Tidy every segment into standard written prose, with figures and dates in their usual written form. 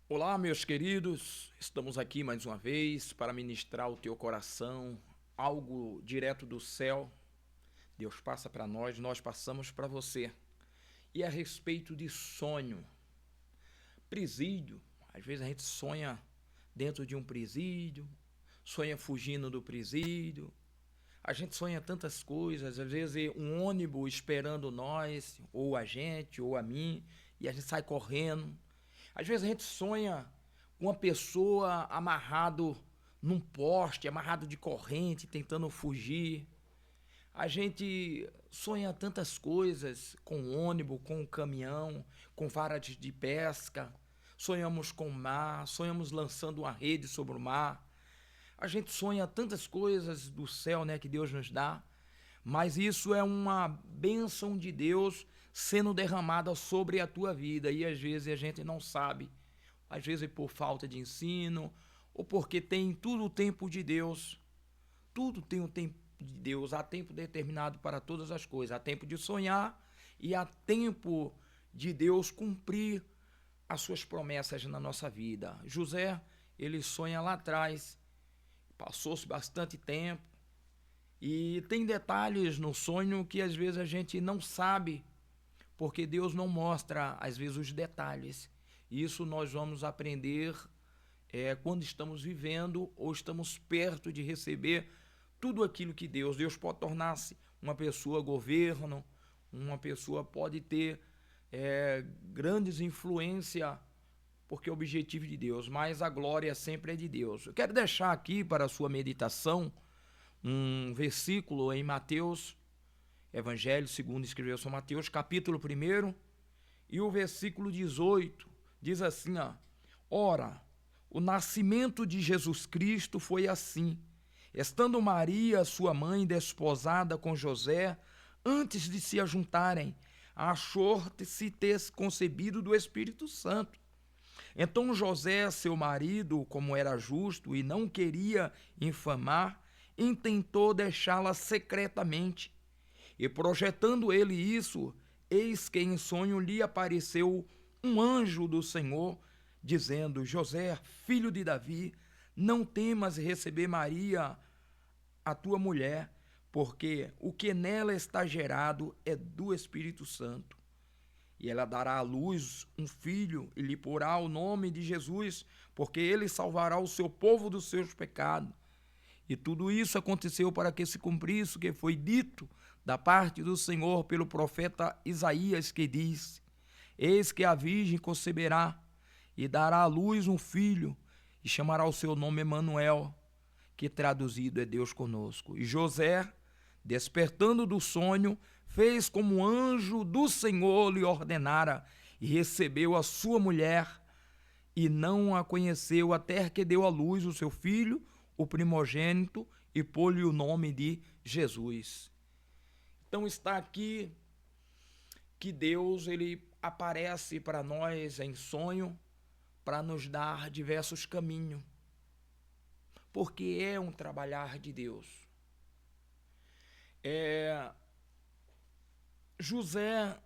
Olá, meus queridos, estamos aqui mais uma vez para ministrar o teu coração, algo direto do céu. Deus passa para nós passamos para você. E a respeito de sonho, presídio, às vezes a gente sonha dentro de um presídio, sonha fugindo do presídio, a gente sonha tantas coisas, às vezes um ônibus esperando nós, ou a gente, ou a mim, e a gente sai correndo. Às vezes a gente sonha com uma pessoa amarrado num poste, amarrado de corrente, tentando fugir. A gente sonha tantas coisas com ônibus, com caminhão, com vara de pesca. Sonhamos com o mar, sonhamos lançando uma rede sobre o mar. A gente sonha tantas coisas do céu, né, que Deus nos dá, mas isso é uma bênção de Deus sendo derramada sobre a tua vida e às vezes a gente não sabe, às vezes por falta de ensino ou porque tem tudo o tempo de Deus. Tudo tem o tempo de Deus, há tempo determinado para todas as coisas, há tempo de sonhar e há tempo de Deus cumprir as suas promessas na nossa vida. José, ele sonha lá atrás, passou-se bastante tempo e tem detalhes no sonho que às vezes a gente não sabe, porque Deus não mostra às vezes os detalhes. Isso nós vamos aprender quando estamos vivendo ou estamos perto de receber tudo aquilo que Deus pode tornar-se uma pessoa governo, uma pessoa pode ter grandes influência, porque é o objetivo de Deus, mas a glória sempre é de Deus. Eu quero deixar aqui para a sua meditação um versículo em Mateus, Evangelho segundo escreveu São Mateus, capítulo 1, e o versículo 18, diz assim, ó: Ora, o nascimento de Jesus Cristo foi assim. Estando Maria, sua mãe, desposada com José, antes de se ajuntarem, achou-se ter concebido do Espírito Santo. Então José, seu marido, como era justo e não queria infamar, intentou deixá-la secretamente. E projetando ele isso, eis que em sonho lhe apareceu um anjo do Senhor, dizendo: José, filho de Davi, não temas receber Maria, a tua mulher, porque o que nela está gerado é do Espírito Santo. E ela dará à luz um filho e lhe porá o nome de Jesus, porque ele salvará o seu povo dos seus pecados. E tudo isso aconteceu para que se cumprisse o que foi dito da parte do Senhor pelo profeta Isaías, que diz: Eis que a virgem conceberá e dará à luz um filho, e chamará o seu nome Emanuel, que traduzido é Deus conosco. E José, despertando do sonho, fez como o anjo do Senhor lhe ordenara, e recebeu a sua mulher, e não a conheceu até que deu à luz o seu filho, o primogênito, e pôs-lhe o nome de Jesus. Então está aqui que Deus ele aparece para nós em sonho para nos dar diversos caminhos, porque é um trabalhar de Deus. José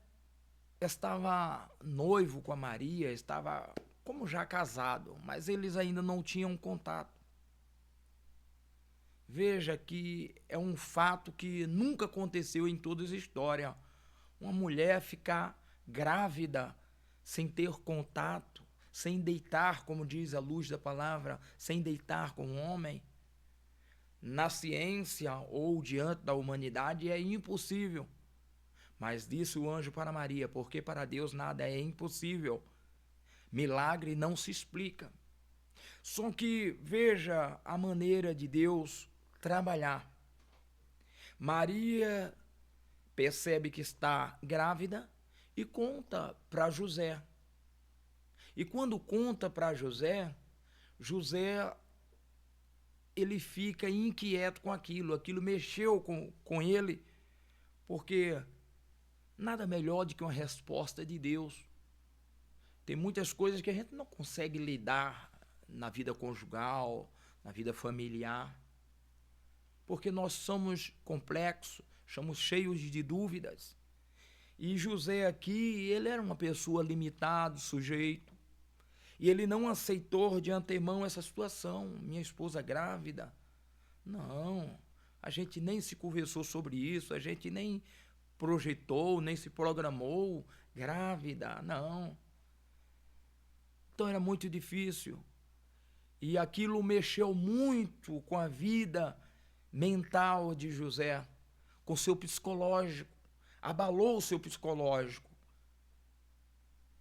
estava noivo com a Maria, estava como já casado, mas eles ainda não tinham contato. Veja que é um fato que nunca aconteceu em toda a história. Uma mulher ficar grávida sem ter contato, sem deitar, como diz a luz da palavra, sem deitar com o homem. Na ciência ou diante da humanidade é impossível. Mas disse o anjo para Maria, porque para Deus nada é impossível. Milagre não se explica. Só que veja a maneira de Deus trabalhar. Maria percebe que está grávida e conta para José. E quando conta para José, José ele fica inquieto com aquilo mexeu com ele, porque nada melhor do que uma resposta de Deus. Tem muitas coisas que a gente não consegue lidar na vida conjugal, na vida familiar, porque nós somos complexos, somos cheios de dúvidas. E José aqui, ele era uma pessoa limitada, sujeito. E ele não aceitou de antemão essa situação. Minha esposa grávida. Não, a gente nem se conversou sobre isso, a gente nem projetou, nem se programou grávida, não. Então era muito difícil. E aquilo mexeu muito com a vida mental de José, com o seu psicológico, abalou o seu psicológico.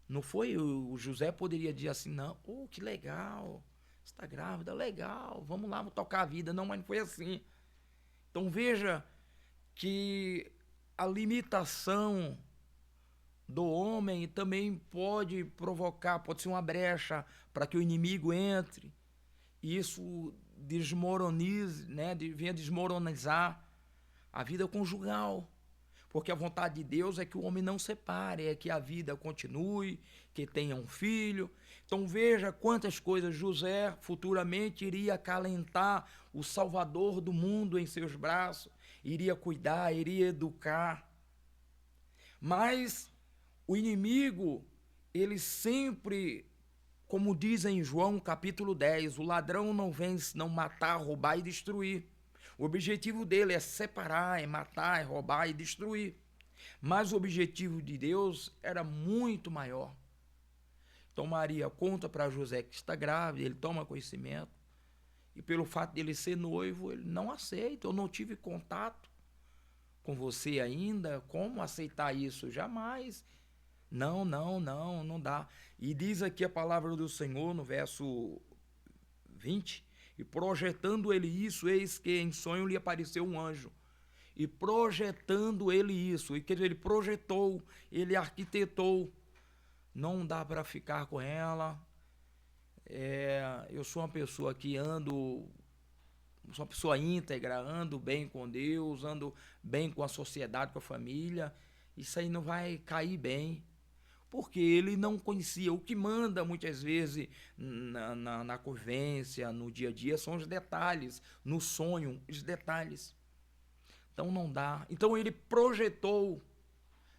Não foi, o José poderia dizer assim, não, oh, que legal, você está grávida, legal, vamos lá, vamos tocar a vida. Não, mas não foi assim. Então veja que a limitação do homem também pode provocar, pode ser uma brecha para que o inimigo entre, e isso desmoronize, né, venha desmoronizar a vida conjugal. Porque a vontade de Deus é que o homem não separe, é que a vida continue, que tenha um filho. Então veja quantas coisas José futuramente iria acalentar o Salvador do mundo em seus braços, iria cuidar, iria educar. Mas o inimigo, ele sempre, como diz em João capítulo 10, o ladrão não vem senão matar, roubar e destruir. O objetivo dele é separar, é matar, é roubar e destruir. Mas o objetivo de Deus era muito maior. Então Maria conta para José que está grávida, ele toma conhecimento. E pelo fato de ele ser noivo, ele não aceita. Eu não tive contato com você ainda. Como aceitar isso? Jamais. Não dá. E diz aqui a palavra do Senhor no verso 20. E projetando ele isso, eis que em sonho lhe apareceu um anjo. E projetando ele isso, e que ele projetou, ele arquitetou. Não dá para ficar com ela. Eu sou uma pessoa que sou uma pessoa íntegra, ando bem com Deus, ando bem com a sociedade, com a família. Isso aí não vai cair bem. Porque ele não conhecia. O que manda muitas vezes na convivência, no dia a dia, são os detalhes, no sonho, os detalhes. Então não dá. Então ele projetou,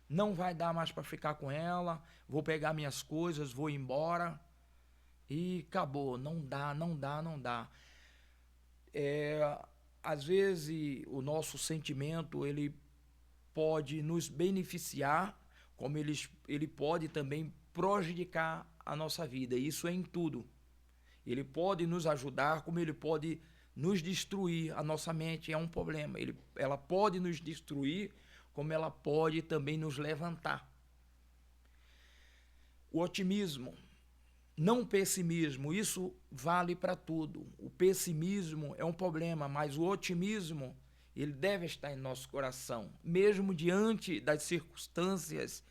não vai dar mais para ficar com ela, vou pegar minhas coisas, vou embora e acabou. Não dá. Às vezes o nosso sentimento, ele pode nos beneficiar, como ele pode também prejudicar a nossa vida. Isso é em tudo. Ele pode nos ajudar, como ele pode nos destruir. A nossa mente é um problema. Ela pode nos destruir, como ela pode também nos levantar. O otimismo, não o pessimismo, isso vale para tudo. O pessimismo é um problema, mas o otimismo, ele deve estar em nosso coração, mesmo diante das circunstâncias,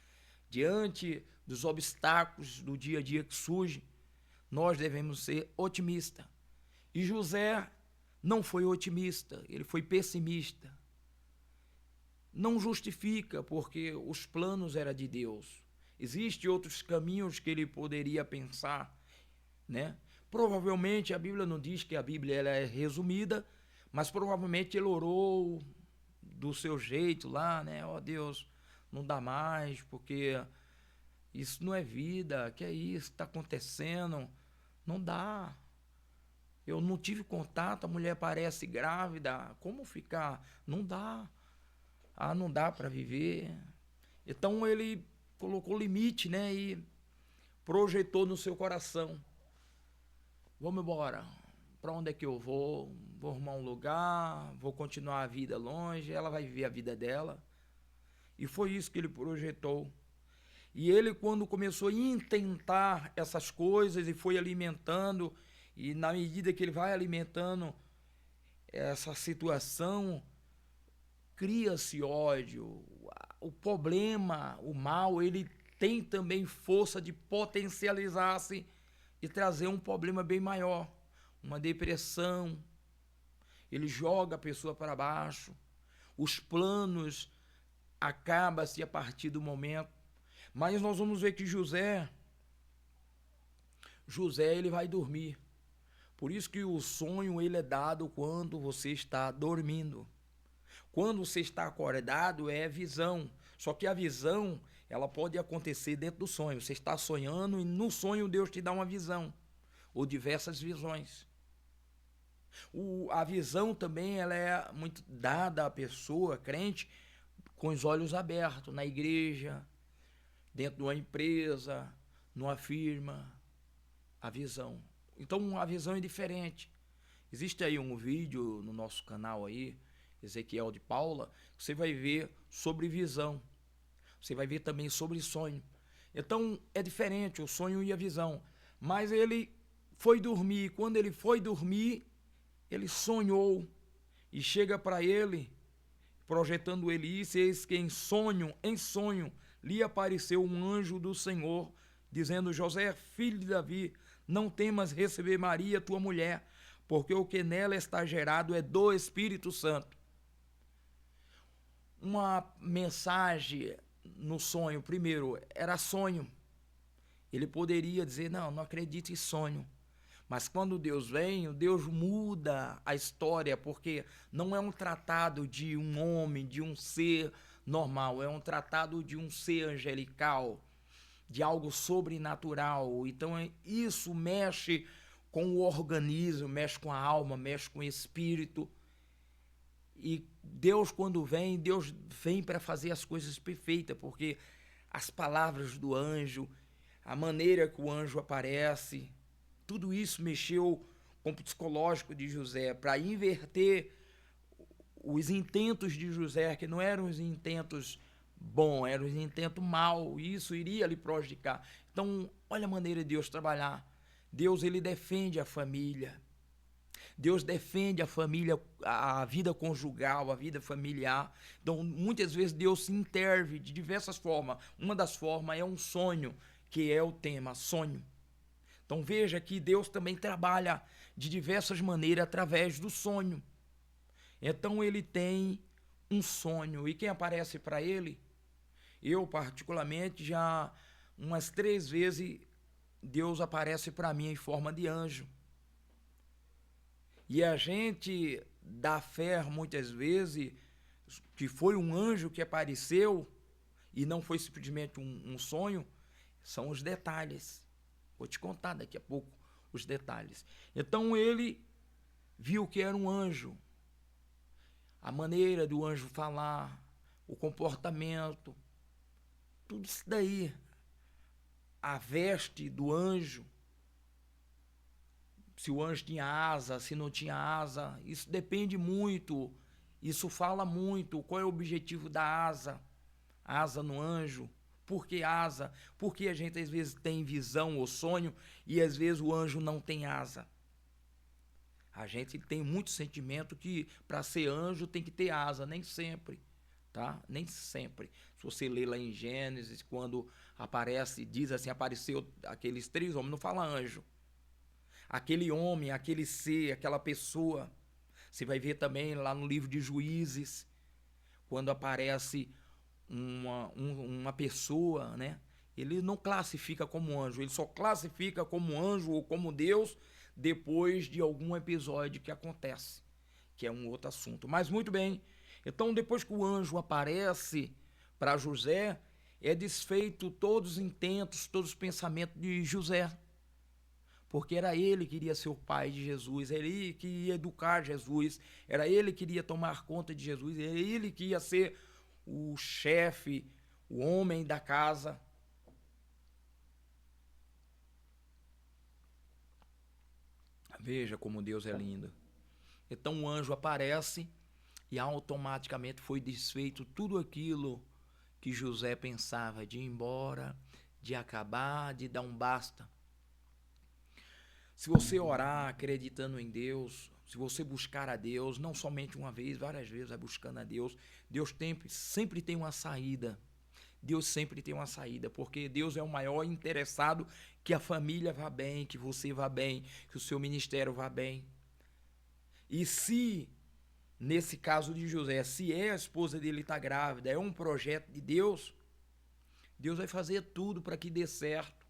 diante dos obstáculos do dia a dia que surgem, nós devemos ser otimistas. E José não foi otimista, ele foi pessimista. Não justifica, porque os planos eram de Deus. Existem outros caminhos que ele poderia pensar, né? Provavelmente, a Bíblia não diz que a Bíblia ela é resumida, mas provavelmente ele orou do seu jeito lá, né? Ó Deus, não dá mais, porque isso não é vida, que é isso que está acontecendo? Não dá. Eu não tive contato, a mulher parece grávida, como ficar? Não dá. Não dá para viver. Então ele colocou limite, né? E projetou no seu coração. Vamos embora. Para onde é que eu vou? Vou arrumar um lugar, vou continuar a vida longe, ela vai viver a vida dela. E foi isso que ele projetou. E ele, quando começou a intentar essas coisas e foi alimentando, e na medida que ele vai alimentando essa situação, cria-se ódio. O problema, o mal, ele tem também força de potencializar-se e trazer um problema bem maior, uma depressão. Ele joga a pessoa para baixo. Os planos acabam-se a partir do momento. Mas nós vamos ver que José ele vai dormir. Por isso que o sonho ele é dado quando você está dormindo. Quando você está acordado é visão. Só que a visão ela pode acontecer dentro do sonho. Você está sonhando e no sonho Deus te dá uma visão, ou diversas visões. A visão também ela é muito dada à pessoa crente com os olhos abertos, na igreja, dentro de uma empresa, numa firma, a visão. Então a visão é diferente. Existe aí um vídeo no nosso canal aí, Ezequiel de Paula, você vai ver sobre visão. Você vai ver também sobre sonho. Então é diferente o sonho e a visão. Mas ele foi dormir. Quando ele foi dormir, ele sonhou. E chega para ele, projetando ele isso, eis que em sonho, lhe apareceu um anjo do Senhor, dizendo: José, filho de Davi, não temas receber Maria, tua mulher, porque o que nela está gerado é do Espírito Santo. Uma mensagem no sonho, primeiro, era sonho. Ele poderia dizer: não acredito em sonho. Mas quando Deus vem, Deus muda a história, porque não é um tratado de um homem, de um ser normal, é um tratado de um ser angelical, de algo sobrenatural. Então isso mexe com o organismo, mexe com a alma, mexe com o espírito. E Deus, quando vem, Deus vem para fazer as coisas perfeitas, porque as palavras do anjo, a maneira que o anjo aparece, tudo isso mexeu com o psicológico de José para inverter os intentos de José, que não eram os intentos bons, eram os intentos maus, e isso iria lhe prejudicar. Então, olha a maneira de Deus trabalhar. Deus, ele defende a família. Deus defende a família, a vida conjugal, a vida familiar. Então, muitas vezes Deus se intervém de diversas formas. Uma das formas é um sonho, que é o tema, sonho. Então veja que Deus também trabalha de diversas maneiras através do sonho. Então ele tem um sonho. E quem aparece para ele? Eu particularmente já umas 3 vezes Deus aparece para mim em forma de anjo. E a gente dá fé muitas vezes que foi um anjo que apareceu e não foi simplesmente um sonho. São os detalhes. Vou te contar daqui a pouco os detalhes. Então ele viu que era um anjo. A maneira do anjo falar, o comportamento, tudo isso daí. A veste do anjo. Se o anjo tinha asa, se não tinha asa. Isso depende muito. Isso fala muito. Qual é o objetivo da asa? Asa no anjo. Por que asa? Porque a gente às vezes tem visão ou sonho e às vezes o anjo não tem asa. A gente tem muito sentimento que para ser anjo tem que ter asa, nem sempre, tá? Nem sempre. Se você ler lá em Gênesis, quando aparece, diz assim, apareceu aqueles 3 homens, não fala anjo. Aquele homem, aquele ser, aquela pessoa. Você vai ver também lá no livro de Juízes, quando aparece uma pessoa, né? Ele não classifica como anjo, ele só classifica como anjo ou como Deus depois de algum episódio que acontece, que é um outro assunto. Mas muito bem, então depois que o anjo aparece para José, é desfeito todos os intentos, todos os pensamentos de José, porque era ele que iria ser o pai de Jesus, era ele que ia educar Jesus, era ele que iria tomar conta de Jesus, era ele que ia ser o chefe, o homem da casa. Veja como Deus é lindo. Então o anjo aparece e automaticamente foi desfeito tudo aquilo que José pensava de ir embora, de acabar, de dar um basta. Se você orar acreditando em Deus, se você buscar a Deus, não somente uma vez, várias vezes vai buscando a Deus, Deus sempre tem uma saída. Deus sempre tem uma saída, porque Deus é o maior interessado que a família vá bem, que você vá bem, que o seu ministério vá bem. E se, nesse caso de José, se a esposa dele está grávida, é um projeto de Deus, Deus vai fazer tudo para que dê certo.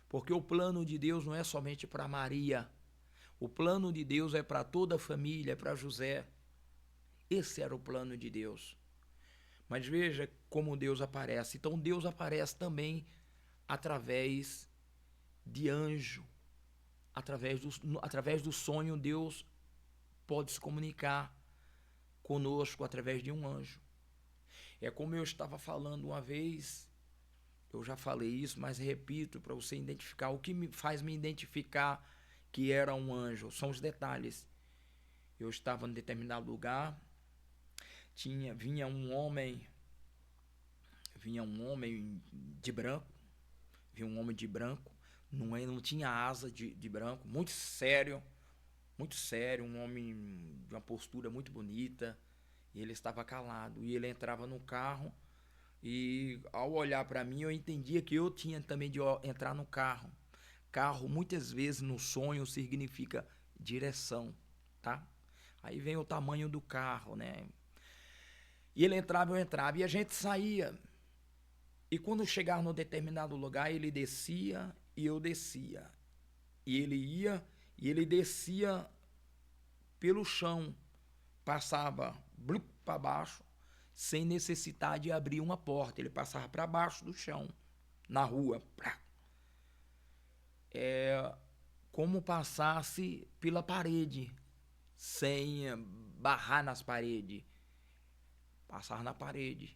Porque o plano de Deus não é somente para Maria. O plano de Deus é para toda a família, é para José. Esse era o plano de Deus. Mas veja como Deus aparece. Então Deus aparece também através de anjo. Através do sonho, Deus pode se comunicar conosco através de um anjo. É como eu estava falando uma vez, eu já falei isso, mas repito para você identificar. O que me faz me identificar que era um anjo são os detalhes. Eu estava em determinado lugar, vinha um homem de branco, não tinha asa de branco, muito sério, um homem de uma postura muito bonita, e ele estava calado, e ele entrava no carro, e ao olhar para mim eu entendia que eu tinha também de entrar no carro. Carro muitas vezes no sonho significa direção, tá? Aí vem o tamanho do carro, né? E ele entrava, eu entrava, e a gente saía. E quando chegava num determinado lugar, ele descia e eu descia. E ele ia e ele descia pelo chão, passava para baixo, sem necessidade de abrir uma porta. Ele passava para baixo do chão, na rua. É como passasse pela parede, sem barrar nas paredes. Passar na parede.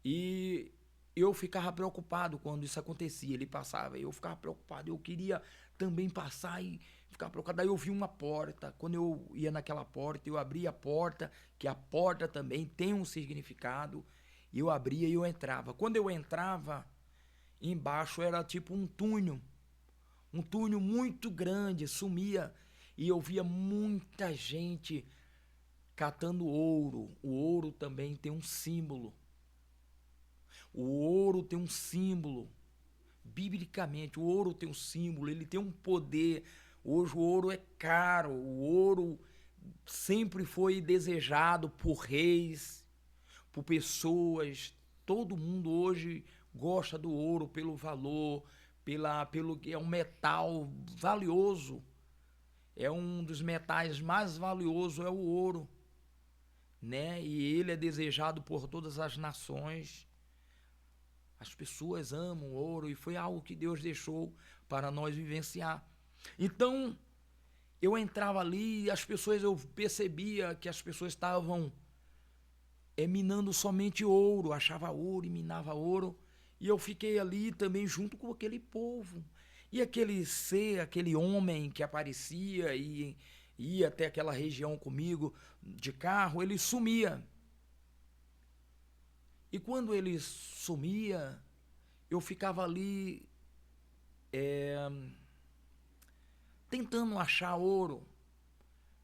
E eu ficava preocupado quando isso acontecia. Ele passava, eu ficava preocupado. Eu queria também passar e ficar preocupado. Daí eu vi uma porta. Quando eu ia naquela porta, eu abria a porta, que a porta também tem um significado. E eu abria e eu entrava. Quando eu entrava, embaixo era tipo um túnel. Um túnel muito grande, sumia. E eu via muita gente catando ouro. O ouro também tem um símbolo. O ouro tem um símbolo. Biblicamente, o ouro tem um símbolo, ele tem um poder. Hoje o ouro é caro, o ouro sempre foi desejado por reis, por pessoas. Todo mundo hoje gosta do ouro pelo valor, pelo que é um metal valioso. É um dos metais mais valiosos, é o ouro, né? E ele é desejado por todas as nações. As pessoas amam o ouro e foi algo que Deus deixou para nós vivenciar. Então, eu entrava ali e as pessoas, eu percebia que as pessoas estavam minando somente ouro, achava ouro e minava ouro. E eu fiquei ali também junto com aquele povo. E aquele ser, aquele homem que aparecia e ia até aquela região comigo de carro, ele sumia. E quando ele sumia, eu ficava ali tentando achar ouro.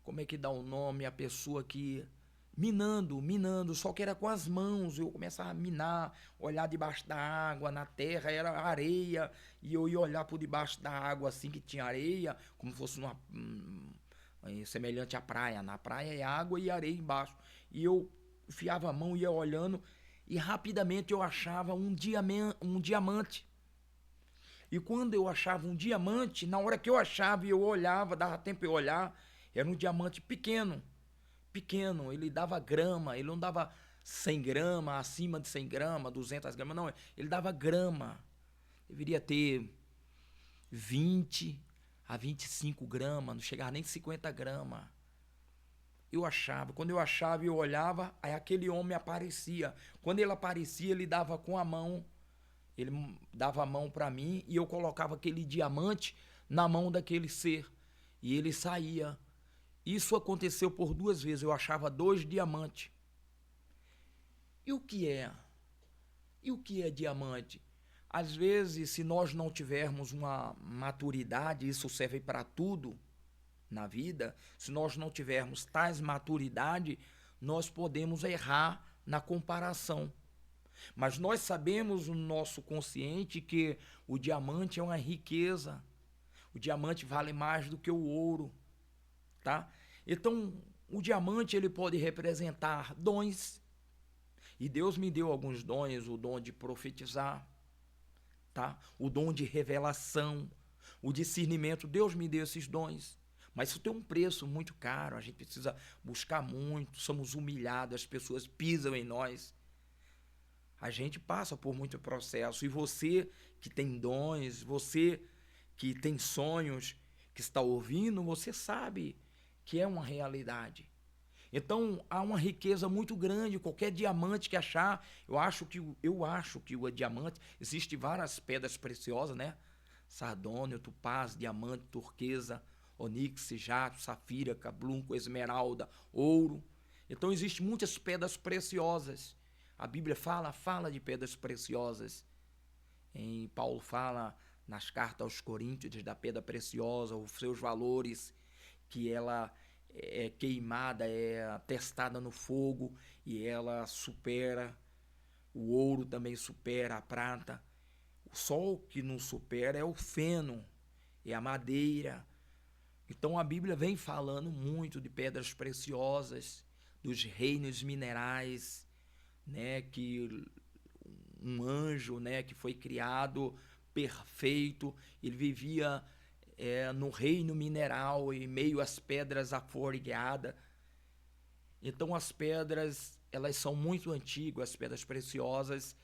Como é que dá o nome a pessoa que minando, só que era com as mãos. Eu começava a minar, olhar debaixo da água, na terra era areia, e eu ia olhar por debaixo da água assim que tinha areia, como se fosse semelhante à praia. Na praia é água e areia embaixo. E eu enfiava a mão, ia olhando, e rapidamente eu achava um diamante. E quando eu achava um diamante, na hora que eu achava e eu olhava, dava tempo eu olhar, era um diamante pequeno. Ele dava grama, ele não dava 100 gramas, acima de 100 gramas, 200 gramas, não, ele dava grama. Deveria ter 20 a 25 gramas, não chegava nem 50 gramas. Eu achava, quando eu achava e eu olhava, aí aquele homem aparecia. Quando ele aparecia, ele dava com a mão, ele dava a mão para mim e eu colocava aquele diamante na mão daquele ser. E ele saía. Isso aconteceu por 2 vezes, eu achava 2 diamantes. E o que é? E o que é diamante? Às vezes, se nós não tivermos uma maturidade, isso serve para tudo na vida, se nós não tivermos tais maturidade, nós podemos errar na comparação. Mas nós sabemos no nosso consciente que o diamante é uma riqueza. O diamante vale mais do que o ouro, tá? Então, o diamante ele pode representar dons. E Deus me deu alguns dons, o dom de profetizar, tá? O dom de revelação, o discernimento. Deus me deu esses dons. Mas isso tem um preço muito caro, a gente precisa buscar muito, somos humilhados, as pessoas pisam em nós. A gente passa por muito processo. E você que tem dons, você que tem sonhos, que está ouvindo, você sabe que é uma realidade. Então há uma riqueza muito grande. Qualquer diamante que achar, eu acho que o diamante, existe várias pedras preciosas, né? Sardônio, topaz, diamante, turquesa, onix, jato, safira, cablunco, esmeralda, ouro. Então existem muitas pedras preciosas. A Bíblia fala de pedras preciosas. Em Paulo fala nas cartas aos Coríntios da pedra preciosa, os seus valores, que ela é queimada, é testada no fogo e ela supera. O ouro também supera a prata. Só o que não supera é o feno, é a madeira. Então a Bíblia vem falando muito de pedras preciosas, dos reinos minerais, né, que um anjo, né, que foi criado perfeito, ele vivia no reino mineral, em meio às pedras aforgueadas. Então as pedras, elas são muito antigas, as pedras preciosas,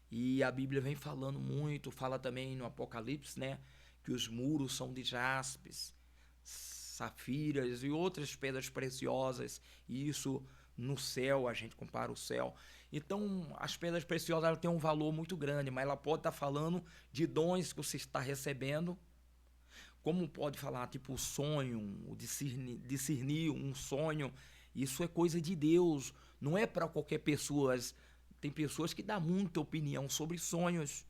e a Bíblia vem falando muito, fala também no Apocalipse, né, que os muros são de jaspes, safiras e outras pedras preciosas, e isso no céu, a gente compara o céu. Então, as pedras preciosas ela têm um valor muito grande, mas ela pode estar falando de dons que você está recebendo, como pode falar, tipo, o sonho, o discernir um sonho, isso é coisa de Deus, não é para qualquer pessoa. Tem pessoas que dão muita opinião sobre sonhos.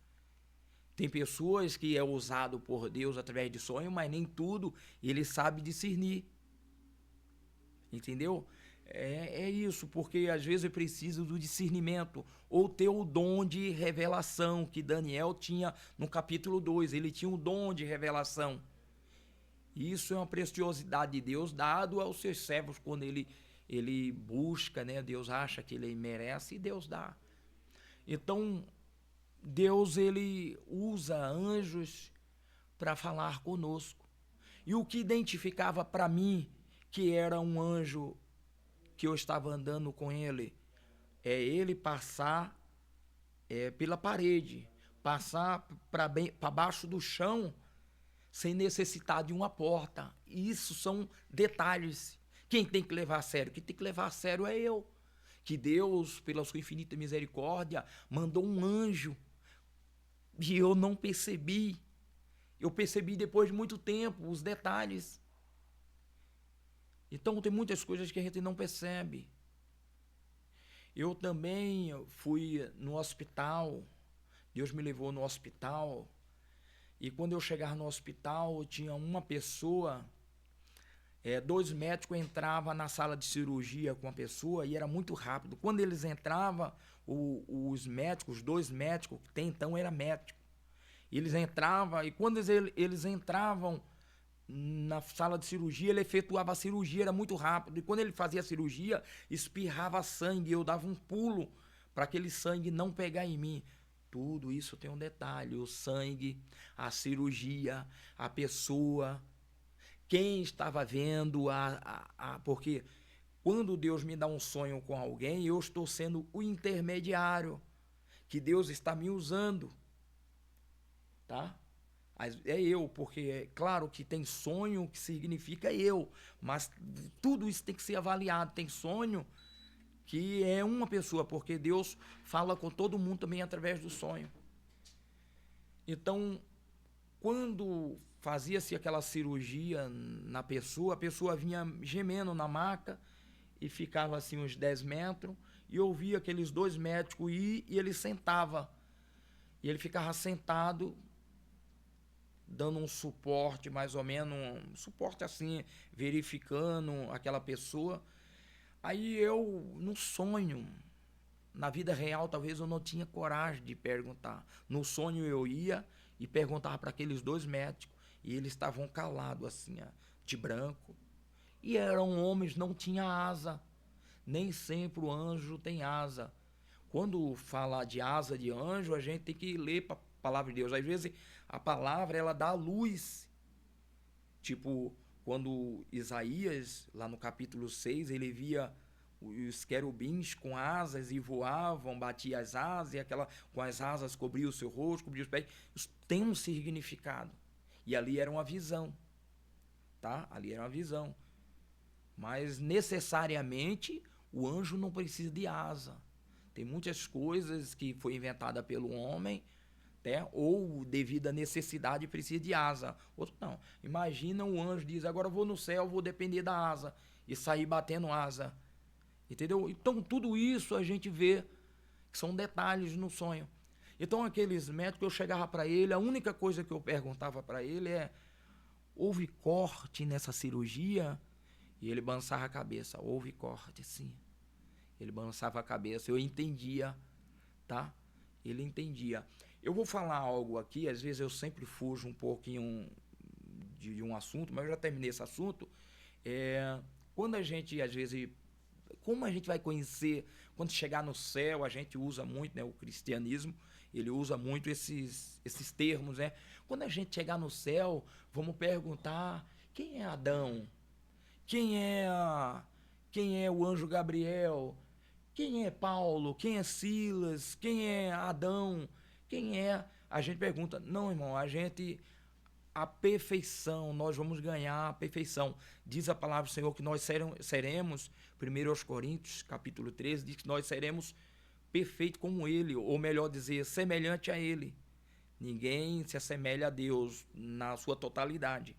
Tem pessoas que é usado por Deus através de sonho, mas nem tudo ele sabe discernir. Entendeu? É isso, porque às vezes eu preciso do discernimento, ou ter o dom de revelação, que Daniel tinha no capítulo 2, ele tinha o dom de revelação. Isso é uma preciosidade de Deus dado aos seus servos quando ele busca, né? Deus acha que ele merece e Deus dá. Então, Deus ele usa anjos para falar conosco. E o que identificava para mim que era um anjo que eu estava andando com ele é ele passar pela parede, passar para baixo do chão sem necessitar de uma porta. Isso são detalhes. Quem tem que levar a sério? Quem tem que levar a sério é eu. Que Deus, pela sua infinita misericórdia, mandou um anjo e eu não percebi. Eu percebi depois de muito tempo os detalhes. Então tem muitas coisas que a gente não percebe. Eu também fui no hospital, Deus me levou no hospital, e quando eu chegar no hospital, tinha uma pessoa, dois médicos entravam na sala de cirurgia com a pessoa e era muito rápido. Quando eles entravam, os médicos, os dois médicos, que tem então era médico, eles entravam, e quando eles entravam na sala de cirurgia, ele efetuava a cirurgia, era muito rápido, e quando ele fazia a cirurgia, espirrava sangue, eu dava um pulo para aquele sangue não pegar em mim. Tudo isso tem um detalhe, o sangue, a cirurgia, a pessoa, quem estava vendo, porque quando Deus me dá um sonho com alguém, eu estou sendo o intermediário, que Deus está me usando, tá? É eu, porque é claro que tem sonho que significa eu, mas tudo isso tem que ser avaliado. Tem sonho que é uma pessoa, porque Deus fala com todo mundo também através do sonho. Então, quando fazia-se aquela cirurgia na pessoa, a pessoa vinha gemendo na maca e ficava assim uns 10 metros, e eu via aqueles dois médicos ir e ele sentava. E ele ficava sentado, dando um suporte, mais ou menos, um suporte assim, verificando aquela pessoa. Aí eu, no sonho, na vida real, talvez eu não tinha coragem de perguntar. No sonho eu ia e perguntava para aqueles dois médicos, e eles estavam calados assim, de branco. E eram homens, não tinha asa. Nem sempre o anjo tem asa. Quando fala de asa de anjo, a gente tem que ler para a palavra de Deus. Às vezes a palavra ela dá luz. Tipo, quando Isaías, lá no capítulo 6, ele via os querubins com asas e voavam, batiam as asas, e com as asas cobria o seu rosto, cobria os pés. Isso tem um significado. E ali era uma visão, tá? Ali era uma visão. Mas necessariamente o anjo não precisa de asa. Tem muitas coisas que foi inventada pelo homem, né? Ou devido à necessidade precisa de asa. Outro não. Imagina um anjo diz: agora eu vou no céu, vou depender da asa e sair batendo asa. Entendeu? Então tudo isso a gente vê que são detalhes no sonho. Então aqueles médicos, eu chegava para ele, a única coisa que eu perguntava para ele é: houve corte nessa cirurgia? E ele balançava a cabeça: houve corte, sim. Ele balançava a cabeça, eu entendia, tá? Ele entendia. Eu vou falar algo aqui, às vezes eu sempre fujo um pouquinho de um assunto, mas eu já terminei esse assunto. Quando a gente, às vezes, como a gente vai conhecer, quando chegar no céu, a gente usa muito, né, o cristianismo, ele usa muito esses termos, né? Quando a gente chegar no céu, vamos perguntar: quem é Adão? Quem é o anjo Gabriel? Quem é Paulo? Quem é Silas? Quem é Adão? Quem é? A gente pergunta. Não, irmão, a perfeição, nós vamos ganhar a perfeição. Diz a palavra do Senhor que nós seremos, 1 Coríntios, capítulo 13, diz que nós seremos perfeitos como Ele, ou melhor dizer, semelhante a Ele. Ninguém se assemelha a Deus na sua totalidade.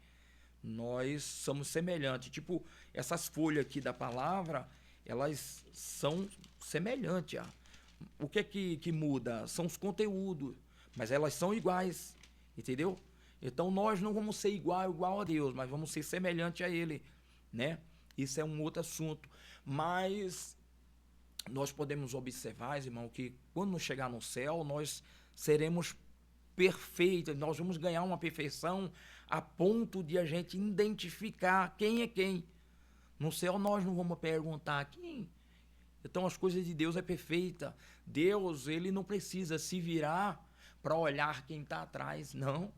Nós somos semelhantes. Tipo, essas folhas aqui da palavra, elas são semelhantes. O que é que muda? São os conteúdos, mas elas são iguais, entendeu? Então nós não vamos ser igual a Deus, mas vamos ser semelhante a Ele, né? Isso é um outro assunto. Mas nós podemos observar, irmão, que quando chegar no céu, nós seremos perfeitos, nós vamos ganhar uma perfeição a ponto de a gente identificar quem é quem. No céu nós não vamos perguntar quem. Então as coisas de Deus é perfeita. Deus, ele não precisa se virar para olhar quem está atrás, não.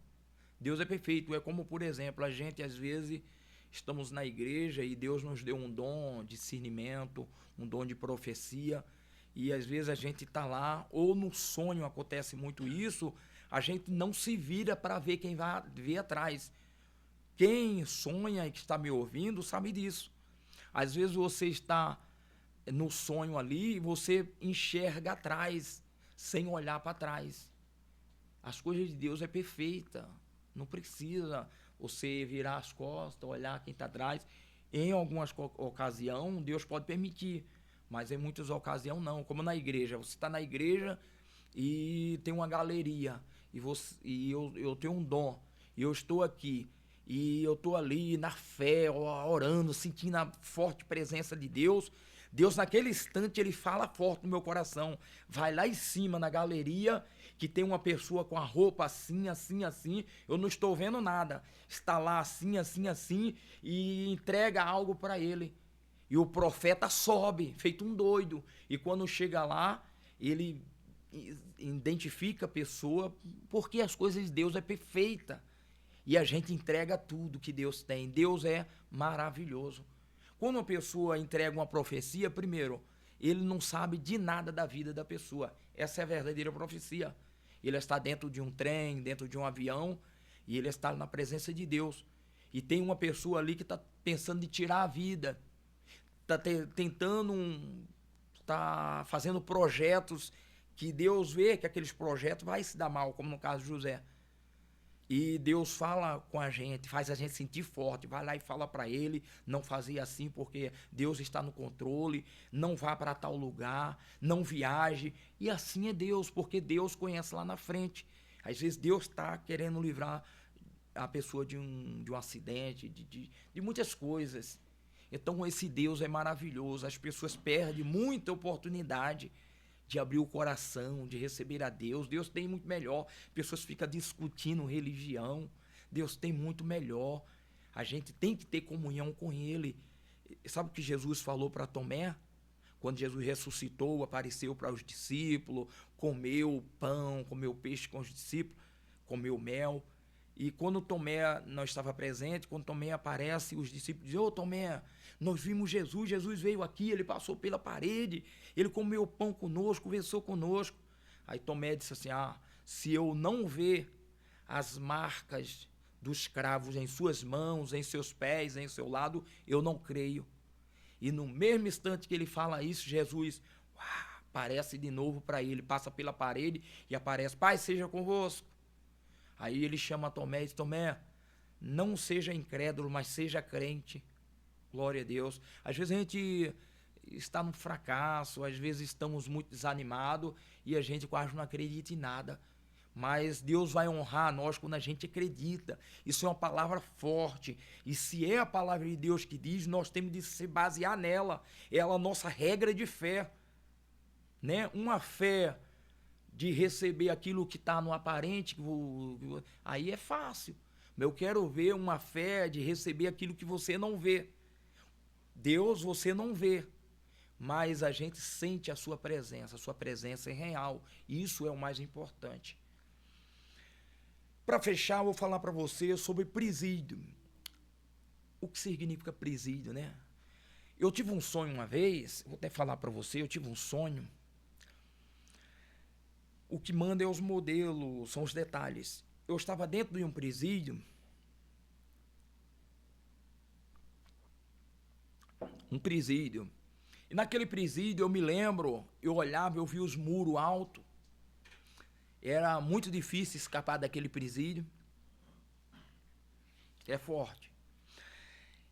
Deus é perfeito. É como, por exemplo, a gente às vezes estamos na igreja e Deus nos deu um dom de discernimento, um dom de profecia, e às vezes a gente está lá, ou no sonho acontece muito isso, a gente não se vira para ver quem vai ver atrás. Quem sonha e que está me ouvindo sabe disso. Às vezes você está no sonho ali e você enxerga atrás, sem olhar para trás. As coisas de Deus é perfeita. Não precisa você virar as costas, olhar quem está atrás. Em algumas ocasiões, Deus pode permitir, mas em muitas ocasiões não. Como na igreja, você está na igreja e tem uma galeria, e eu tenho um dom, e eu estou aqui, e eu estou ali na fé, orando, sentindo a forte presença de Deus. Deus, naquele instante, ele fala forte no meu coração. Vai lá em cima, na galeria, que tem uma pessoa com a roupa assim, assim, assim. Eu não estou vendo nada. Está lá assim, assim, assim, e entrega algo para ele. E o profeta sobe, feito um doido. E quando chega lá, ele identifica a pessoa, porque as coisas de Deus é perfeita. E a gente entrega tudo que Deus tem. Deus é maravilhoso. Quando uma pessoa entrega uma profecia, primeiro, ele não sabe de nada da vida da pessoa. Essa é a verdadeira profecia. Ele está dentro de um trem, dentro de um avião, e ele está na presença de Deus. E tem uma pessoa ali que está pensando em tirar a vida, está tentando, está fazendo projetos que Deus vê que aqueles projetos vai se dar mal, como no caso de José. E Deus fala com a gente, faz a gente sentir forte, vai lá e fala para ele, não fazer assim porque Deus está no controle, não vá para tal lugar, não viaje. E assim é Deus, porque Deus conhece lá na frente. Às vezes Deus está querendo livrar a pessoa de um acidente, de muitas coisas. Então esse Deus é maravilhoso, as pessoas perdem muita oportunidade de abrir o coração, de receber a Deus. Deus tem muito melhor. Pessoas ficam discutindo religião. Deus tem muito melhor. A gente tem que ter comunhão com Ele. Sabe o que Jesus falou para Tomé? Quando Jesus ressuscitou, apareceu para os discípulos, comeu pão, comeu peixe com os discípulos, comeu mel. E quando Tomé não estava presente, quando Tomé aparece, os discípulos dizem: ô Tomé, nós vimos Jesus, Jesus veio aqui, ele passou pela parede, ele comeu pão conosco, conversou conosco. Aí Tomé disse assim: se eu não ver as marcas dos cravos em suas mãos, em seus pés, em seu lado, eu não creio. E no mesmo instante que ele fala isso, Jesus aparece de novo para ele, passa pela parede e aparece: Pai, seja convosco. Aí ele chama Tomé e diz: Tomé, não seja incrédulo, mas seja crente. Glória a Deus. Às vezes a gente está no fracasso, às vezes estamos muito desanimados e a gente quase não acredita em nada. Mas Deus vai honrar a nós quando a gente acredita. Isso é uma palavra forte. E se é a palavra de Deus que diz, nós temos de se basear nela. Ela é a nossa regra de fé, né? Uma fé de receber aquilo que está no aparente, aí é fácil. Eu quero ver uma fé de receber aquilo que você não vê. Deus você não vê, mas a gente sente a sua presença é real. Isso é o mais importante. Para fechar, eu vou falar para você sobre presídio. O que significa presídio, né? Eu tive um sonho uma vez, vou até falar para você, eu tive um sonho. O que manda é os modelos, são os detalhes. Eu estava dentro de um presídio, e naquele presídio eu me lembro, eu olhava, eu via os muros altos, era muito difícil escapar daquele presídio, é forte.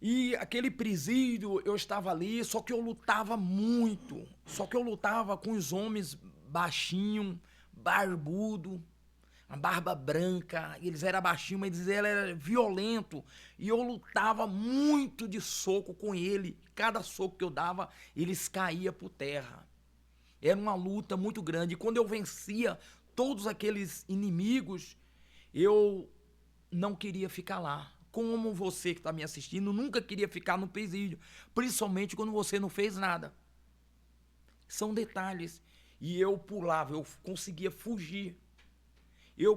E aquele presídio, eu estava ali, só que eu lutava muito, só que eu lutava com os homens baixinhos, barbudo, a barba branca, eles eram baixinhos, mas eles eram violentos, e eu lutava muito de soco com ele, cada soco que eu dava, eles caíam por terra. Era uma luta muito grande, e quando eu vencia todos aqueles inimigos, eu não queria ficar lá. Como você que está me assistindo, nunca queria ficar no presídio, principalmente quando você não fez nada. São detalhes. E eu pulava, eu conseguia fugir. Eu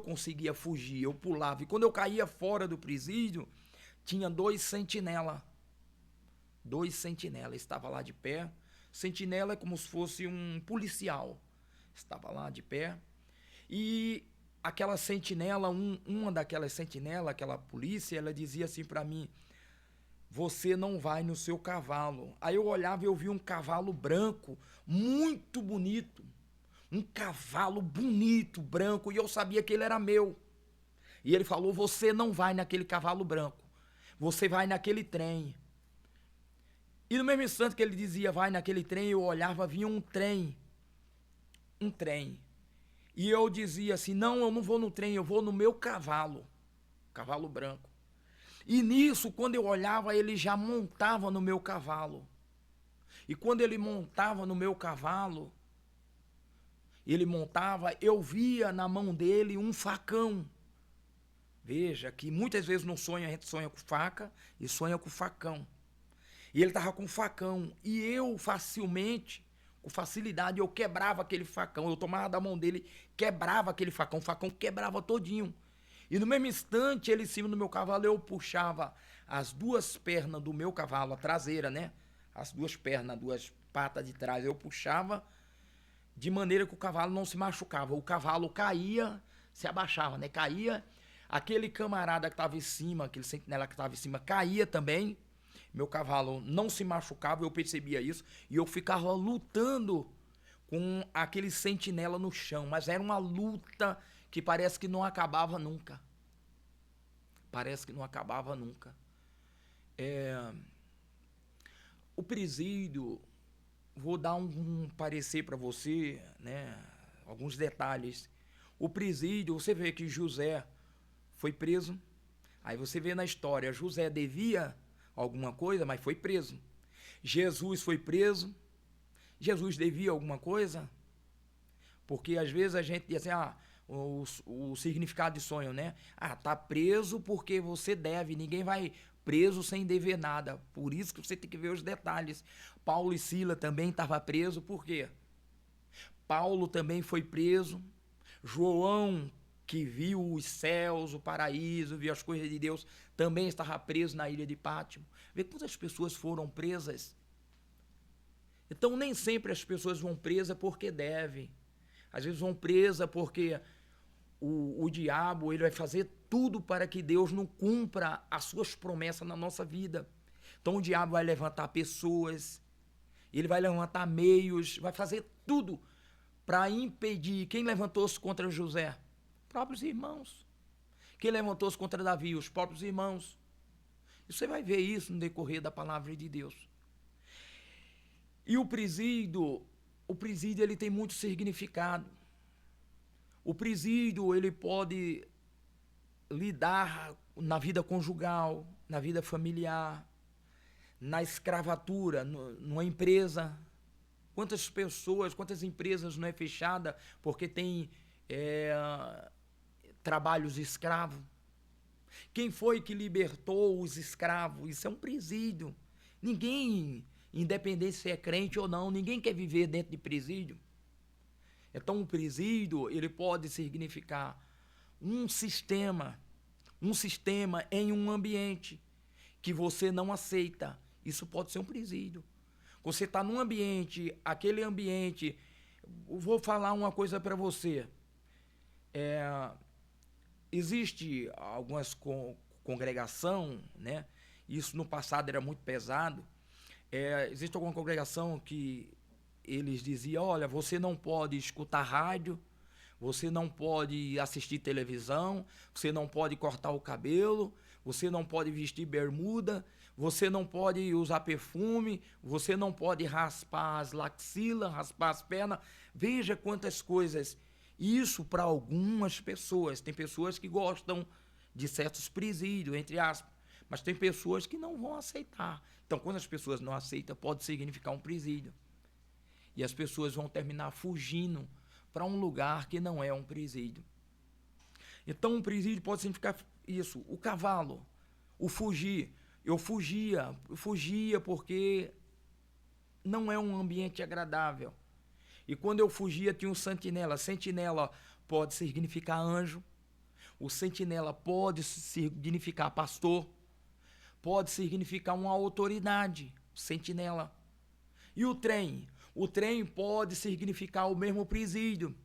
pulava. E quando eu caía fora do presídio, tinha 2 sentinelas. 2 sentinelas, estava lá de pé. Sentinela é como se fosse um policial. Estava lá de pé. E aquela sentinela, uma daquelas sentinelas, aquela polícia, ela dizia assim para mim: você não vai no seu cavalo. Aí eu olhava e eu vi um cavalo branco, muito bonito. Um cavalo bonito, branco, e eu sabia que ele era meu. E ele falou: você não vai naquele cavalo branco, você vai naquele trem. E no mesmo instante que ele dizia vai naquele trem, eu olhava, vinha um trem. E eu dizia assim: não, eu não vou no trem, eu vou no meu cavalo branco. E nisso, quando eu olhava, ele já montava no meu cavalo. E quando ele montava no meu cavalo, eu via na mão dele um facão. Veja que muitas vezes no sonho a gente sonha com faca e sonha com facão. E ele estava com um facão, e eu com facilidade, eu quebrava aquele facão, eu tomava da mão dele, quebrava aquele facão, o facão quebrava todinho. E no mesmo instante, ele em cima do meu cavalo, eu puxava as 2 pernas do meu cavalo, a traseira, né? As 2 pernas, 2 patas de trás, eu puxava de maneira que o cavalo não se machucava. O cavalo caía, se abaixava, né? Caía, aquele camarada que estava em cima, aquele sentinela que estava em cima, caía também. Meu cavalo não se machucava, eu percebia isso, e eu ficava lutando com aquele sentinela no chão, mas era uma luta que parece que não acabava nunca. O presídio, vou dar um parecer para você, né? Alguns detalhes. O presídio, você vê que José foi preso, aí você vê na história, José devia alguma coisa, mas foi preso. Jesus foi preso, Jesus devia alguma coisa? Porque às vezes a gente diz assim, o significado de sonho, né? Tá preso porque você deve, ninguém vai preso sem dever nada. Por isso que você tem que ver os detalhes. Paulo e Sila também estavam presos, por quê? Paulo também foi preso, João que viu os céus, o paraíso, viu as coisas de Deus, também estava preso na ilha de Pátimo. Vê quantas pessoas foram presas. Então, nem sempre as pessoas vão presas porque devem. Às vezes vão presas porque o diabo ele vai fazer tudo para que Deus não cumpra as suas promessas na nossa vida. Então, o diabo vai levantar pessoas, ele vai levantar meios, vai fazer tudo para impedir. Quem levantou-se contra José? Próprios irmãos. Quem levantou-se contra Davi? Os próprios irmãos. E você vai ver isso no decorrer da palavra de Deus. E o presídio ele tem muito significado. O presídio ele pode lidar na vida conjugal, na vida familiar, na escravatura, numa empresa. Quantas pessoas, quantas empresas não é fechada porque tem trabalhos escravos? Quem foi que libertou os escravos? Isso é um presídio. Ninguém, independente se é crente ou não, ninguém quer viver dentro de presídio. Então, o presídio, ele pode significar um sistema em um ambiente que você não aceita. Isso pode ser um presídio. Você está num ambiente, aquele ambiente... Vou falar uma coisa para você. Existe algumas congregação, né? Isso no passado era muito pesado. Existe alguma congregação que eles diziam, olha, você não pode escutar rádio, você não pode assistir televisão, você não pode cortar o cabelo, você não pode vestir bermuda, você não pode usar perfume, você não pode raspar as axilas, raspar as pernas. Veja quantas coisas. Isso para algumas pessoas. Tem pessoas que gostam de certos presídios, entre aspas, mas tem pessoas que não vão aceitar. Então, quando as pessoas não aceitam, pode significar um presídio. E as pessoas vão terminar fugindo para um lugar que não é um presídio. Então, um presídio pode significar isso. O cavalo, o fugir. Eu fugia porque não é um ambiente agradável. E quando eu fugia, tinha um sentinela. Sentinela pode significar anjo. O sentinela pode significar pastor. Pode significar uma autoridade. Sentinela. E o trem? O trem pode significar o mesmo presídio.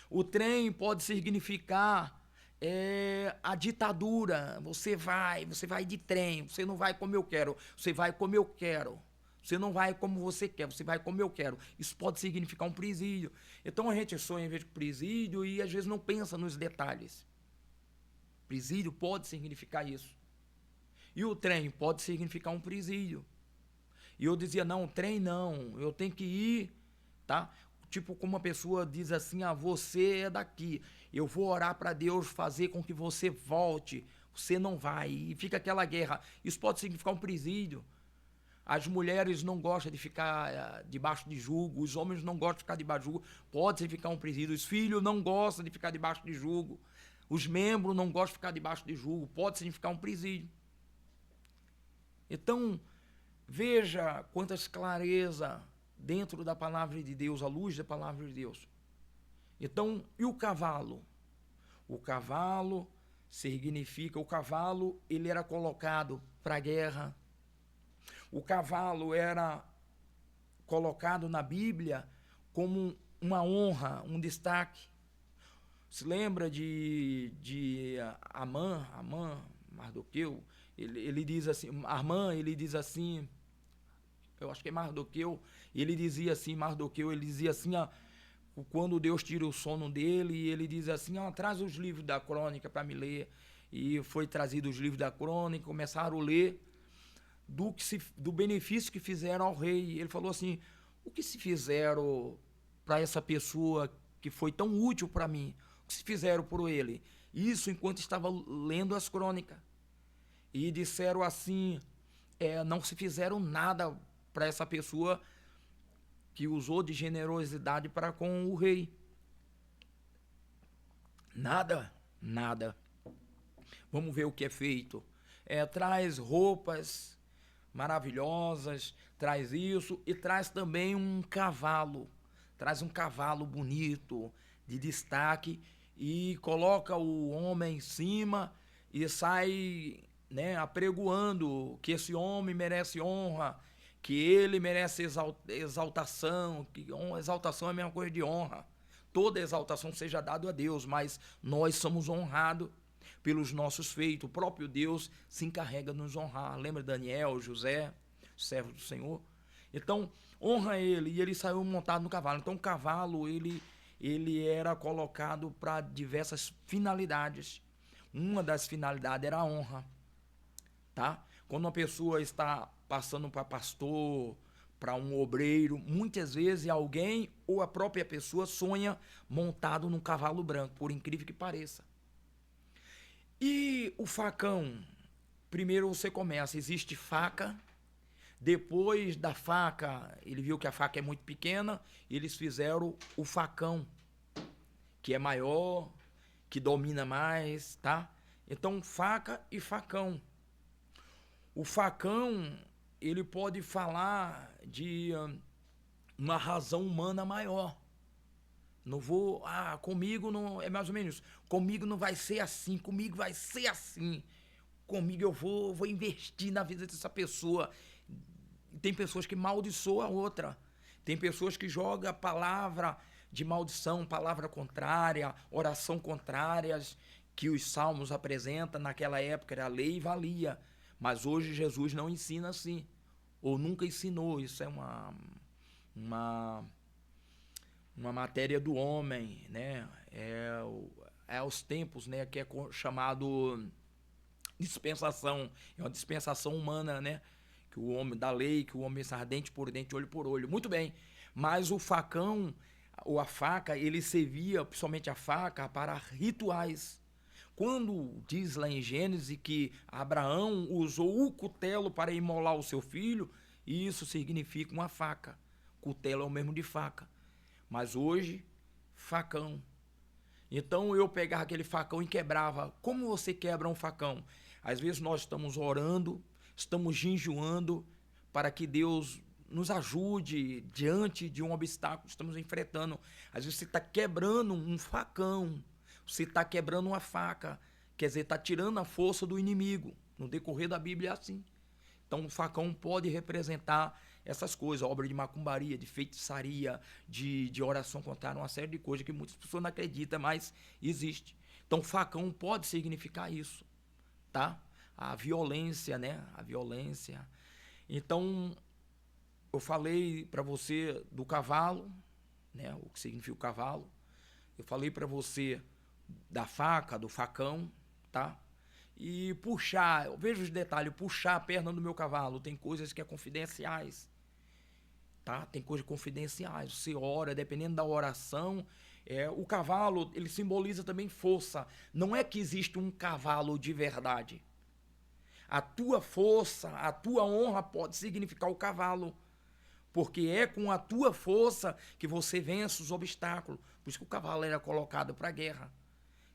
O trem pode significar a ditadura. Você vai de trem, você não vai como eu quero, você vai como eu quero. Você não vai como você quer, você vai como eu quero. Isso pode significar um presídio. Então a gente sonha em vez de presídio e às vezes não pensa nos detalhes. Presídio pode significar isso. E o trem pode significar um presídio. E eu dizia, não, trem não, eu tenho que ir, tá? Tipo, como uma pessoa diz assim, você é daqui, eu vou orar para Deus fazer com que você volte, você não vai, e fica aquela guerra. Isso pode significar um presídio. As mulheres não gostam de ficar debaixo de jugo, os homens não gostam de ficar debaixo de jugo, pode significar um presídio. Os filhos não gostam de ficar debaixo de jugo, os membros não gostam de ficar debaixo de jugo, pode significar um presídio. Então, veja quantas clareza dentro da palavra de Deus, à luz da palavra de Deus. Então, e o cavalo? O cavalo significa, o cavalo ele era colocado para a guerra. O cavalo era colocado na Bíblia como uma honra, um destaque. Se lembra de Amã, Mardoqueu? Ele diz assim, Amã, ele diz assim, eu acho que é Mardoqueu, ele dizia assim, quando Deus tira o sono dele, ele diz assim, traz os livros da crônica para me ler. E foi trazido os livros da crônica, começaram a ler do benefício que fizeram ao rei. Ele falou assim, o que se fizeram para essa pessoa que foi tão útil para mim? O que se fizeram por ele? Isso enquanto estava lendo as crônicas. E disseram assim, não se fizeram nada para essa pessoa que usou de generosidade para com o rei. Nada. Vamos ver o que é feito. Traz roupas maravilhosas, traz isso e traz também um cavalo. Traz um cavalo bonito, de destaque, e coloca o homem em cima e sai, né, apregoando que esse homem merece honra, que ele merece exaltação, que exaltação é a mesma coisa de honra. Toda exaltação seja dada a Deus, mas nós somos honrados pelos nossos feitos. O próprio Deus se encarrega de nos honrar. Lembra Daniel, José, servo do Senhor? Então, honra ele, e ele saiu montado no cavalo. Então, o cavalo, ele era colocado para diversas finalidades. Uma das finalidades era a honra, tá? Quando uma pessoa está passando para pastor, para um obreiro, muitas vezes alguém ou a própria pessoa sonha montado num cavalo branco, por incrível que pareça. E o facão, primeiro você começa, existe faca, depois da faca, ele viu que a faca é muito pequena, eles fizeram o facão, que é maior, que domina mais, tá? Então, faca e facão. O facão, ele pode falar de uma razão humana maior. Não vou, comigo não, é mais ou menos, comigo não vai ser assim, comigo vai ser assim. Comigo eu vou investir na vida dessa pessoa. Tem pessoas que maldiçoam a outra. Tem pessoas que jogam a palavra de maldição, palavra contrária, oração contrárias, que os salmos apresentam. Naquela época era lei e valia. Mas hoje Jesus não ensina assim. Ou nunca ensinou. Isso é uma matéria do homem, né? É os tempos, né? Que é chamado dispensação. É uma dispensação humana, né? Que o homem da lei, que o homem é dente por dente, olho por olho. Muito bem. Mas o facão, ou a faca, ele servia, principalmente a faca, para rituais. Quando diz lá em Gênesis que Abraão usou o cutelo para imolar o seu filho, isso significa uma faca. Cutelo é o mesmo de faca. Mas hoje, facão. Então eu pegava aquele facão e quebrava. Como você quebra um facão? Às vezes nós estamos orando, estamos jejuando para que Deus nos ajude diante de um obstáculo que estamos enfrentando. Às vezes você está quebrando um facão, você está quebrando uma faca, quer dizer, está tirando a força do inimigo. No decorrer da Bíblia é assim. Então o facão pode representar essas coisas, obra de macumbaria, de feitiçaria, de oração contrária, uma série de coisas que muitas pessoas não acreditam, mas existe. Então facão pode significar isso, tá? A violência, né? A violência. Então eu falei para você do cavalo, né? O que significa o cavalo. Eu falei para você da faca, do facão, tá? E puxar, eu vejo os detalhes, puxar a perna do meu cavalo, tem coisas que é confidenciais, tá? Tem coisas confidenciais, você ora, dependendo da oração, o cavalo, ele simboliza também força. Não é que existe um cavalo de verdade. A tua força, a tua honra pode significar o cavalo, porque é com a tua força que você vence os obstáculos. Por isso que o cavalo era colocado para a guerra.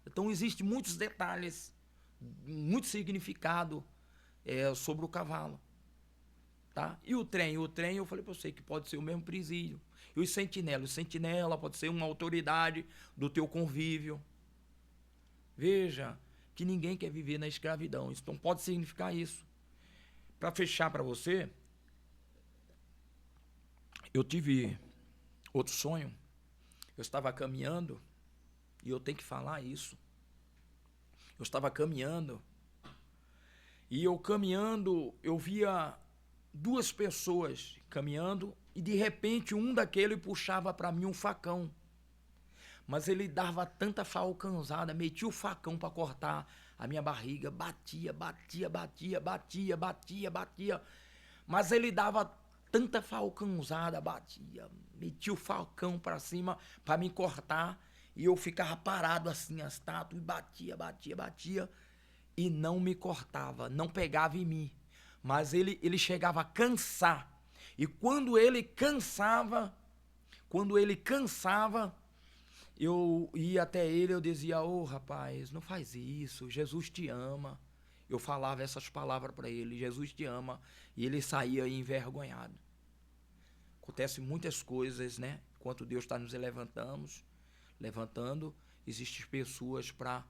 Então existem muitos detalhes, muito significado sobre o cavalo, tá? E o trem eu falei para você que pode ser o mesmo presídio. E o sentinela pode ser uma autoridade do teu convívio. Veja que ninguém quer viver na escravidão, então pode significar isso. Para fechar para você, eu tive outro sonho. Eu estava caminhando, e eu tenho que falar isso. Eu estava caminhando, e eu via duas pessoas caminhando, e de repente um daquele puxava para mim um facão. Mas ele dava tanta falcãozada, metia o facão para cortar a minha barriga, batia. Mas ele dava tanta falcãozada, metia o falcão para cima para me cortar, e eu ficava parado assim, as estátuas, e batia, e não me cortava, não pegava em mim. Mas ele chegava a cansar, e quando ele cansava, eu ia até ele, eu dizia: ô rapaz, não faz isso, Jesus te ama. Eu falava essas palavras para ele: Jesus te ama. E ele saía envergonhado. Acontece muitas coisas, né? Enquanto Deus está nos levantando, Existem pessoas para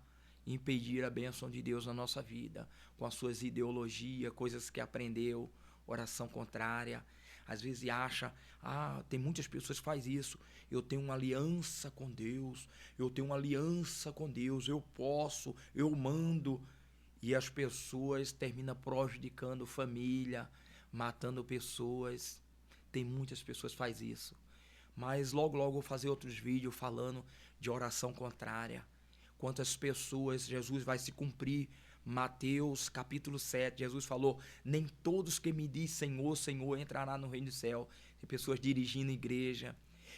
impedir a bênção de Deus na nossa vida, com as suas ideologias, coisas que aprendeu, oração contrária. Às vezes acha, tem muitas pessoas que fazem isso, eu tenho uma aliança com Deus, eu tenho uma aliança com Deus, eu posso, eu mando. E as pessoas terminam prejudicando família, matando pessoas. Tem muitas pessoas que fazem isso. Mas logo eu vou fazer outros vídeos falando de oração contrária. Quantas pessoas Jesus vai se cumprir. Mateus capítulo 7, Jesus falou, nem todos que me diz Senhor, Senhor entrará no reino do céu. Tem pessoas dirigindo a igreja,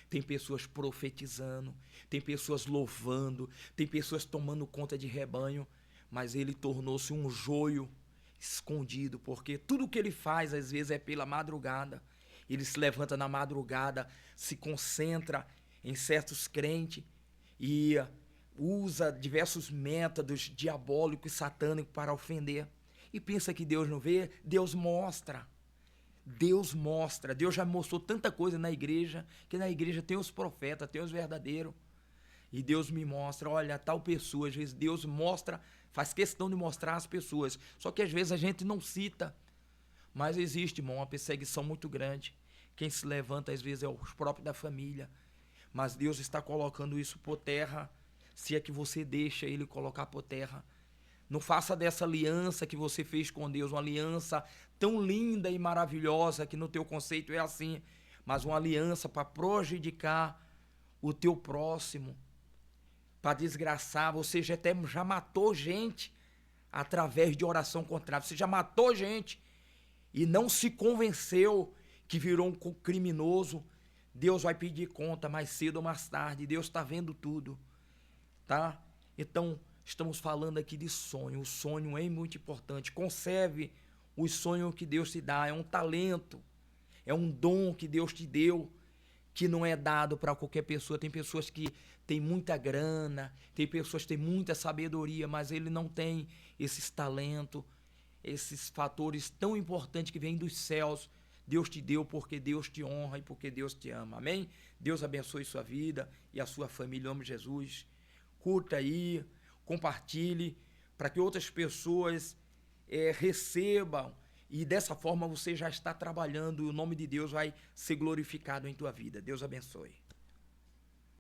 tem pessoas profetizando, tem pessoas louvando, tem pessoas tomando conta de rebanho, mas ele tornou-se um joio escondido, porque tudo que ele faz às vezes é pela madrugada. Ele se levanta na madrugada, se concentra em certos crentes e usa diversos métodos diabólicos e satânicos para ofender. E pensa que Deus não vê? Deus mostra. Deus mostra. Deus já mostrou tanta coisa na igreja, que na igreja tem os profetas, tem os verdadeiros. E Deus me mostra, olha, tal pessoa, às vezes Deus mostra, faz questão de mostrar as pessoas. Só que às vezes a gente não cita. Mas existe, irmão, uma perseguição muito grande. Quem se levanta às vezes é os próprios da família. Mas Deus está colocando isso por terra, se é que você deixa ele colocar por terra. Não faça dessa aliança que você fez com Deus uma aliança tão linda e maravilhosa, que no teu conceito é assim, mas uma aliança para prejudicar o teu próximo, para desgraçar. Você já matou gente através de oração contrária. Você já matou gente e não se convenceu que virou um criminoso. Deus vai pedir conta mais cedo ou mais tarde. Deus está vendo tudo. Tá? Então, estamos falando aqui de sonho. O sonho é muito importante. Conserve os sonhos que Deus te dá. É um talento, é um dom que Deus te deu, que não é dado para qualquer pessoa. Tem pessoas que têm muita grana, tem pessoas que têm muita sabedoria, mas ele não tem esses talentos, esses fatores tão importantes que vêm dos céus. Deus te deu porque Deus te honra e porque Deus te ama. Amém? Deus abençoe sua vida e a sua família, em nome de Jesus. Curta aí, compartilhe, para que outras pessoas recebam, e dessa forma você já está trabalhando e o nome de Deus vai ser glorificado em tua vida. Deus abençoe.